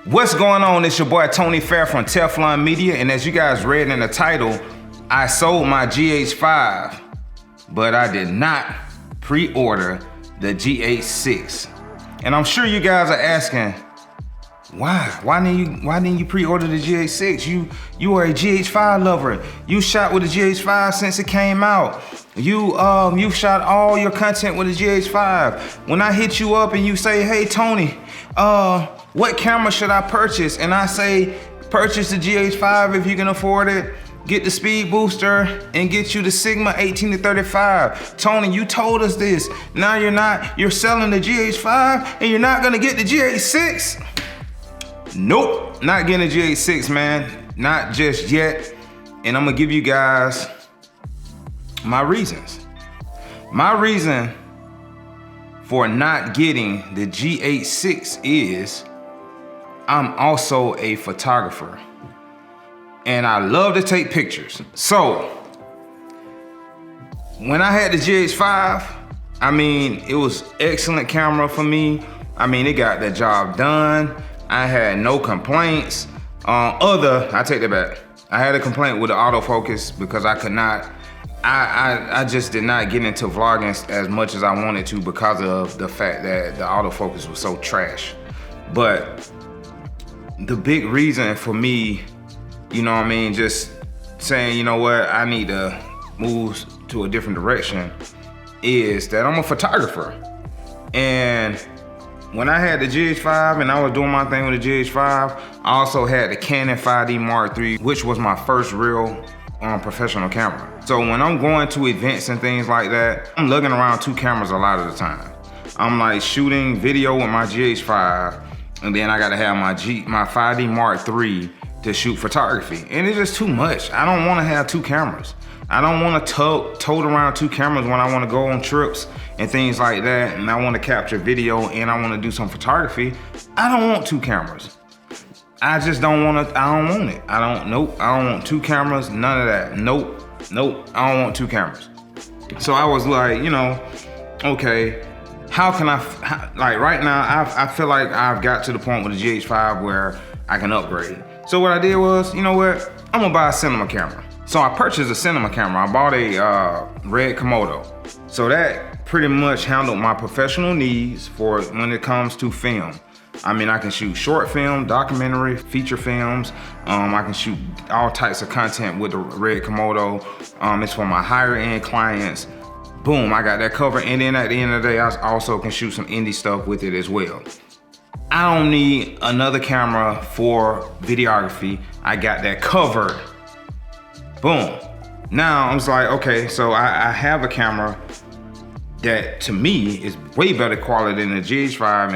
What's going on? It's your boy Tony Fair from Teflon Media, and as you guys read in the title, I sold my GH5, but I did not pre-order the GH6. And I'm sure you guys are asking, why didn't you pre-order the GH6? You are a GH5 lover. You shot with the GH5 since it came out. You shot all your content with the GH5. When I hit you up and you say, hey Tony, what camera should I purchase? And I say, purchase the GH5 if you can afford it. Get the speed booster and get you the Sigma 18 to 35. Tony, you told us this. Now you're selling the GH5 and you're not gonna get the GH6? Nope, not getting the GH6, man. Not just yet. And I'm gonna give you guys my reasons. My reason for not getting the GH6 is I'm also a photographer and I love to take pictures. So when I had the GH5, I mean, it was excellent camera for me. I mean, it got the job done. I had no complaints. I take that back. I had a complaint with the autofocus because I could not, I just did not get into vlogging as much as I wanted to because of the fact that the autofocus was so trash. But the big reason for me, you know what I mean, just saying, you know what, I need to move to a different direction is that I'm a photographer. And when I had the GH5 and I was doing my thing with the GH5, I also had the Canon 5D Mark III, which was my first real professional camera. So when I'm going to events and things like that, I'm lugging around two cameras a lot of the time. I'm like shooting video with my GH5, and then I gotta have my 5D Mark III to shoot photography. And it's just too much. I don't wanna have two cameras. I don't wanna tote around two cameras when I wanna go on trips and things like that, and I wanna capture video and I wanna do some photography. I don't want two cameras. I just don't want it. I don't want two cameras, none of that. Nope, I don't want two cameras. So I was like, you know, okay, how can like right now, I feel like I've got to the point with the GH5 where I can upgrade. So what I did was, you know what, I'm gonna buy a cinema camera. So I purchased a cinema camera. I bought a red Komodo. So that pretty much handled my professional needs for when it comes to film. I mean, I can shoot short film, documentary, feature films. I can shoot all types of content with the red Komodo. It's for my higher end clients. Boom, I got that covered. And then at the end of the day, I also can shoot some indie stuff with it as well. I don't need another camera for videography. I got that covered. Boom. Now I was like, okay, so I have a camera that to me is way better quality than the GH5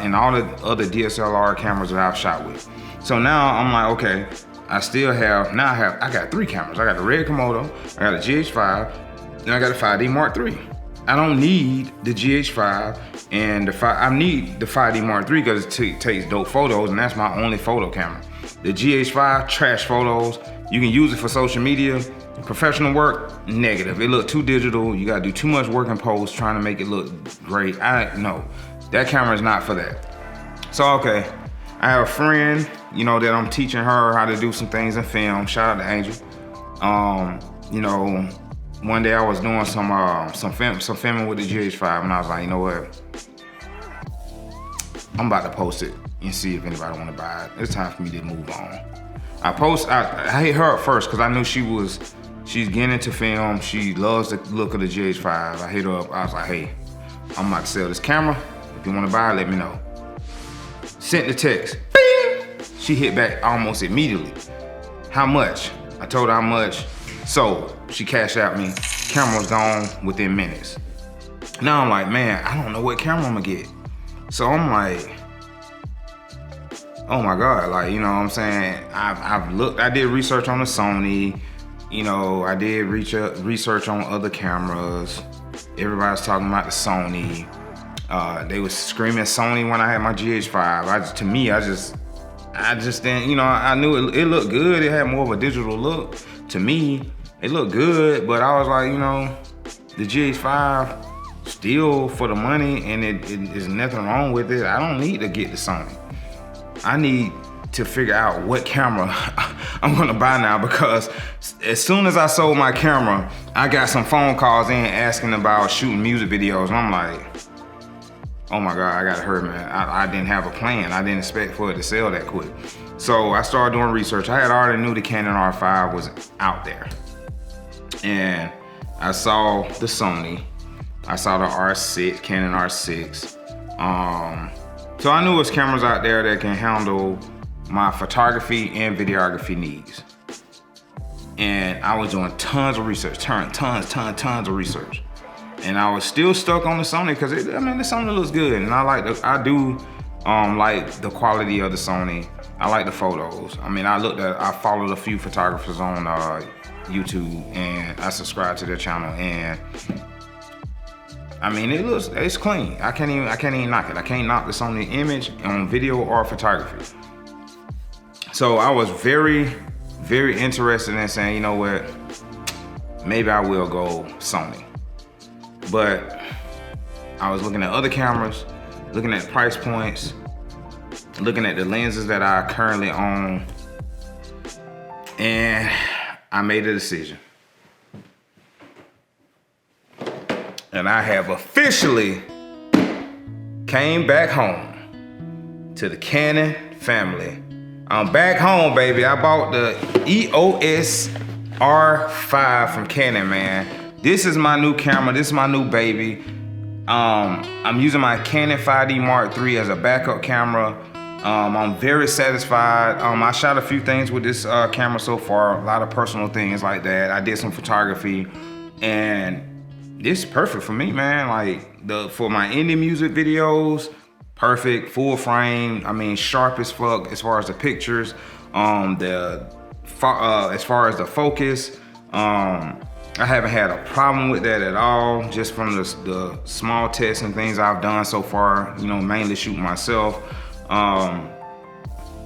and all the other DSLR cameras that I've shot with. So now I'm like, okay, I got three cameras. I got the red Komodo, I got a GH5, and I got a 5D Mark III. I don't need the GH5 and I need the 5D Mark III because it takes dope photos, and that's my only photo camera. The GH5, trash photos. You can use it for social media. Professional work, negative. It look too digital. You gotta do too much work in post trying to make it look great. No, that camera is not for that. So okay, I have a friend, you know, that I'm teaching her how to do some things in film. Shout out to Angel. You know, one day I was doing some filming with the GH5, and I was like, you know what? I'm about to post it and see if anybody want to buy it. It's time for me to move on. I hit her up first because I knew she's getting into film. She loves the look of the GH5. I hit her up. I was like, hey, I'm about to sell this camera. If you want to buy it, let me know. Sent the text. Bing! She hit back almost immediately. How much? I told her how much. So she cashed out me. Camera was gone within minutes. Now I'm like, man, I don't know what camera I'm gonna get. So I'm like, oh my God, like, you know what I'm saying? I've looked, I did research on the Sony, you know, I did research on other cameras. Everybody's talking about the Sony. They was screaming Sony when I had my GH5. To me, I just didn't, you know, I knew it looked good. It had more of a digital look. To me, it looked good, but I was like, you know, the GH5, still for the money, and it is nothing wrong with it. I don't need to get the Sony. I need to figure out what camera I'm gonna buy now, because as soon as I sold my camera, I got some phone calls in asking about shooting music videos, and I'm like, oh my God, I gotta hurry, man. I didn't have a plan. I didn't expect for it to sell that quick. So I started doing research. I had already knew the Canon R5 was out there. And I saw the Sony. I saw the R6, Canon R6. So I knew there's cameras out there that can handle my photography and videography needs. And I was doing tons of research, tons of research. And I was still stuck on the Sony because the Sony looks good, and I do like the quality of the Sony. I like the photos. I mean, I followed a few photographers on YouTube, and I subscribe to their channel, and I mean, it's clean. I can't even knock it. I can't knock the Sony image on video or photography. So I was very, very interested in saying, you know what, maybe I will go Sony. But I was looking at other cameras, looking at price points, looking at the lenses that I currently own, and I made a decision. And I have officially came back home to the Canon family. I'm back home, baby. I bought the EOS R5 from Canon, man. This is my new camera. This is my new baby. I'm using my Canon 5D Mark III as a backup camera. I'm very satisfied. I shot a few things with this camera so far, a lot of personal things like that. I did some photography, and this is perfect for me, man. Like for my indie music videos, perfect, full frame. I mean, sharp as fuck as far as the pictures. As far as the focus, I haven't had a problem with that at all, just from the small tests and things I've done so far, mainly shooting myself.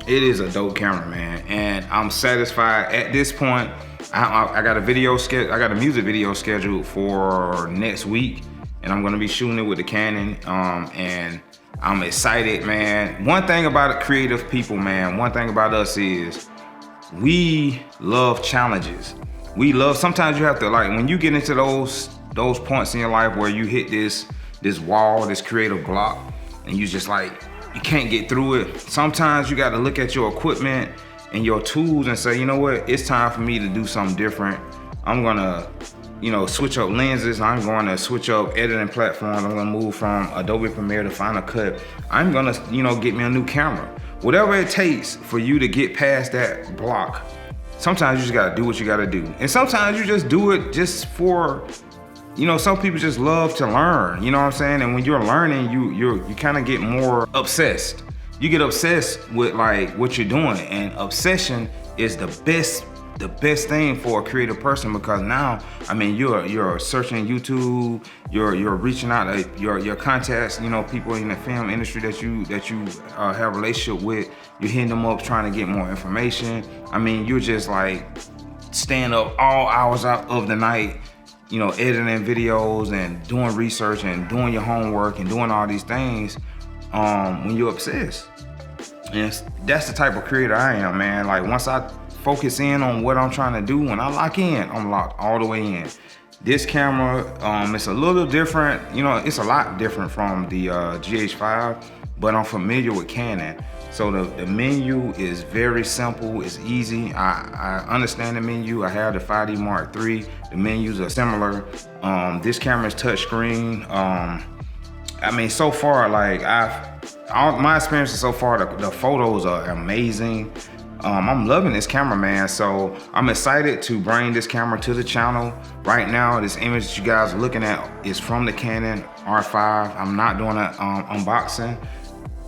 It is a dope camera, man, and I'm satisfied at this point. I got a music video scheduled for next week, and I'm gonna be shooting it with the Canon, and I'm excited, man. One thing about creative people, man, one thing about us is we love challenges. Sometimes you have to, like, when you get into those points in your life where you hit this wall, this creative block, and you just like, you can't get through it. Sometimes you got to look at your equipment and your tools and say, you know what, it's time for me to do something different. I'm gonna, switch up lenses. I'm going to switch up editing platforms. I'm gonna move from Adobe Premiere to Final Cut. I'm gonna, get me a new camera. Whatever it takes for you to get past that block. Sometimes you just gotta do what you gotta do. And sometimes you just do it just for, some people just love to learn, you know what I'm saying? And when you're learning, you kind of get more obsessed. You get obsessed with like what you're doing, and obsession is the best thing for a creative person, because now, I mean, you're searching YouTube, you're reaching out to your contacts, people in the film industry that you have a relationship with. You're hitting them up trying to get more information. I mean, you're just like staying up all hours out of the night, editing videos and doing research and doing your homework and doing all these things when you're obsessed. And that's the type of creator I am, man. Like, once I focus in on what I'm trying to do, when I lock in, I'm locked all the way in. This camera, it's a little different, it's a lot different from the GH5, but I'm familiar with Canon. So the menu is very simple, it's easy. I understand the menu. I have the 5D Mark III. The menus are similar. This camera is touchscreen. I mean, so far, like, my experiences so far, the photos are amazing. I'm loving this camera, man. So I'm excited to bring this camera to the channel. Right now, this image that you guys are looking at is from the Canon R5. I'm not doing an unboxing.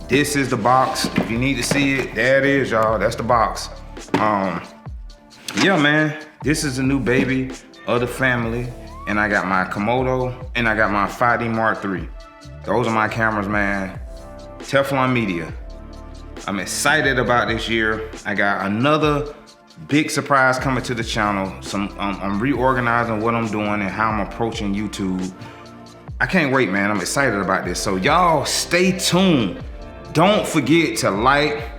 This is the box. If you need to see it, there it is, y'all. That's the box. Yeah, man, this is the new baby of the family. And I got my Komodo and I got my 5D Mark III. Those are my cameras, man. Teflon Media. I'm excited about this year. I got another big surprise coming to the channel. I'm reorganizing what I'm doing and how I'm approaching YouTube. I can't wait, man. I'm excited about this. So y'all stay tuned. Don't forget to like,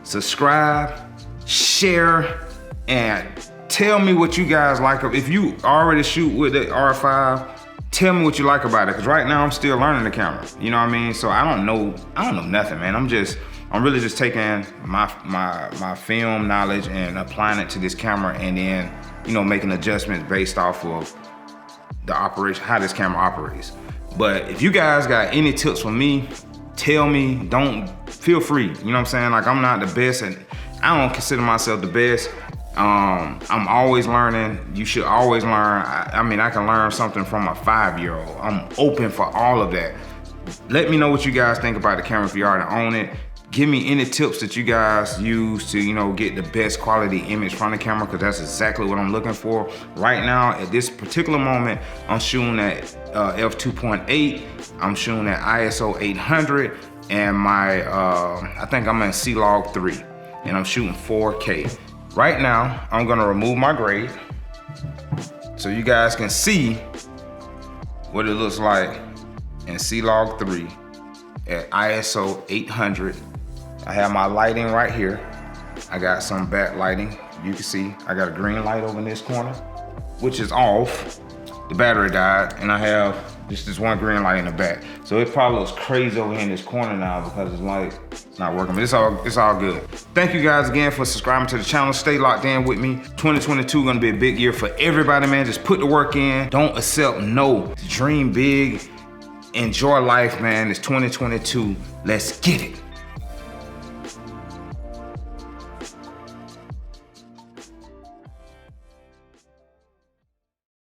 subscribe, share, and tell me what you guys like. If you already shoot with the R5, tell me what you like about it. Cause right now I'm still learning the camera. You know what I mean? So I don't know nothing, man. I'm really just taking my film knowledge and applying it to this camera, and then, you know, making adjustments based off of the operation, how this camera operates. But if you guys got any tips for me, tell me. Don't feel free. You know what I'm saying? Like, I'm not the best, and I don't consider myself the best. I'm always learning. You should always learn. I mean, I can learn something from a 5-year-old. I'm open for all of that. Let me know what you guys think about the camera if you already own it. Give me any tips that you guys use to, you know, get the best quality image from the camera, because that's exactly what I'm looking for. Right now, at this particular moment, I'm shooting at f2.8. I'm shooting at ISO 800, and I think I'm in C-Log 3, and I'm shooting 4K. Right now, I'm gonna remove my grade so you guys can see what it looks like in C-Log 3 at ISO 800. I have my lighting right here. I got some back lighting. You can see I got a green light over in this corner, which is off. The battery died, and I have just this one green light in the back. So it probably looks crazy over here in this corner now because it's not working, but it's all good. Thank you guys again for subscribing to the channel. Stay locked in with me. 2022 gonna be a big year for everybody, man. Just put the work in. Don't accept no. Dream big. Enjoy life, man. It's 2022. Let's get it.